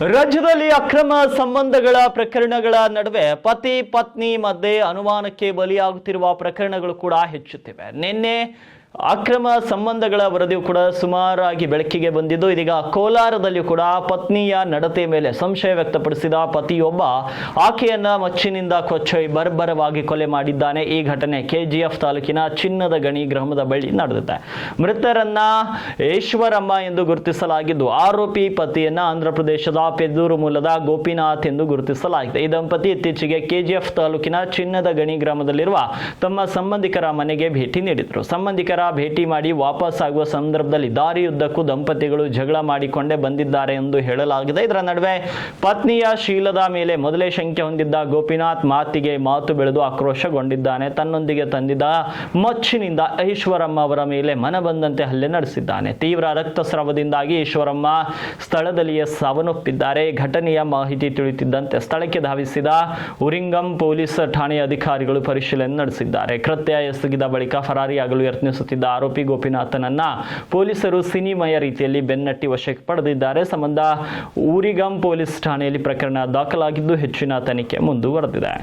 ರಾಜ್ಯದಲ್ಲಿ ಅಕ್ರಮ ಸಂಬಂಧಗಳ ಪ್ರಕರಣಗಳ ನಡುವೆ ಪತಿ ಪತ್ನಿ ಮಧ್ಯೆ ಅನುಮಾನಕ್ಕೆ ಬಲಿಯಾಗುತ್ತಿರುವ ಪ್ರಕರಣಗಳು ಕೂಡ ಹೆಚ್ಚುತ್ತಿವೆ. ನಿನ್ನೆ ಅಕ್ರಮ ಸಂಬಂಧಗಳ ವರದಿಯು ಕೂಡ ಸುಮಾರಾಗಿ ಬೆಳಕಿಗೆ ಬಂದಿದ್ದು, ಇದೀಗ ಕೋಲಾರದಲ್ಲಿ ಕೂಡ ಪತ್ನಿಯ ನಡತೆ ಮೇಲೆ ಸಂಶಯ ವ್ಯಕ್ತಪಡಿಸಿದ ಪತಿಯೊಬ್ಬ ಆಕೆಯನ್ನ ಮಚ್ಚಿನಿಂದ ಕೊಚ್ಚಿ ಬರ್ಬರವಾಗಿ ಕೊಲೆ ಮಾಡಿದ್ದಾನೆ. ಈ ಘಟನೆ ಕೆಜಿಎಫ್ ತಾಲೂಕಿನ ಚಿನ್ನದ ಗಣಿ ಗ್ರಾಮದ ಬಳಿ ನಡೆದಿದೆ. ಮೃತರನ್ನ ಈಶ್ವರಮ್ಮ ಎಂದು ಗುರುತಿಸಲಾಗಿದ್ದು, ಆರೋಪಿ ಪತಿಯನ್ನ ಆಂಧ್ರಪ್ರದೇಶದ ಪೆದ್ದೂರು ಮೂಲದ ಗೋಪಿನಾಥ್ ಎಂದು ಗುರುತಿಸಲಾಗಿದೆ. ಈ ದಂಪತಿ ಇತ್ತೀಚೆಗೆ ಕೆಜಿಎಫ್ ತಾಲೂಕಿನ ಚಿನ್ನದ ಗಣಿ ಗ್ರಾಮದಲ್ಲಿರುವ ತಮ್ಮ ಸಂಬಂಧಿಕರ ಮನೆಗೆ ಭೇಟಿ ನೀಡಿದರು. ಸಂಬಂಧಿಕರ ಭೇಟಿ ಮಾಡಿ ವಾಪಸ್ ಆಗುವ ಸಂದರ್ಭದಲ್ಲಿ ದಾರಿಯುದ್ದಕ್ಕೂ ದಂಪತಿಗಳು ಜಗಳ ಮಾಡಿಕೊಂಡೇ ಬಂದಿದ್ದಾರೆ ಎಂದು ಹೇಳಲಾಗಿದೆ. ಇದರ ನಡುವೆ ಪತ್ನಿಯ ಶೀಲದ ಮೇಲೆ ಮೊದಲೇ ಶಂಕೆ ಹೊಂದಿದ್ದ ಗೋಪಿನಾಥ್ ಮಾತಿಗೆ ಮಾತು ಬೆಳೆದು ಆಕ್ರೋಶಗೊಂಡಿದ್ದಾನೆ. ತನ್ನೊಂದಿಗೆ ತಂದಿದ್ದ ಮಚ್ಚಿನಿಂದ ಈಶ್ವರಮ್ಮ ಅವರ ಮೇಲೆ ಮನಬಂದಂತೆ ಹಲ್ಲೆ ನಡೆಸಿದ್ದಾನೆ. ತೀವ್ರ ರಕ್ತಸ್ರಾವದಿಂದಾಗಿ ಈಶ್ವರಮ್ಮ ಸ್ಥಳದಲ್ಲಿಯೇ ಸಾವನ್ನಪ್ಪಿದ್ದಾರೆ. ಘಟನೆಯ ಮಾಹಿತಿ ತಿಳಿಯುತ್ತಿದ್ದಂತೆ ಸ್ಥಳಕ್ಕೆ ಧಾವಿಸಿದ ಉರಿಂಗಂ ಪೊಲೀಸ್ ಠಾಣೆಯ ಅಧಿಕಾರಿಗಳು ಪರಿಶೀಲನೆ ನಡೆಸಿದ್ದಾರೆ. ಕೃತ್ಯ ಎಸಗಿದ ಬಳಿಕ ಫರಾರಿಯಾಗಲು ಯತ್ನಿಸುತ್ತಿದ್ದ ಆರೋಪಿ ಗೋಪಿನಾಥನನ್ನ ಪೊಲೀಸರು ಸಿನಿಮಯ ರೀತಿಯಲ್ಲಿ ಬೆನ್ನಟ್ಟಿ ವಶಕ್ಕೆ ಪಡೆದಿದ್ದಾರೆ. ಸಂಬಂಧ ಊರಿಗಂ ಪೊಲೀಸ್ ಠಾಣೆಯಲ್ಲಿ ಪ್ರಕರಣ ದಾಖಲಾಗಿದ್ದು ಹೆಚ್ಚಿನ ತನಿಖೆ ಮುಂದುವರೆದಿದೆ.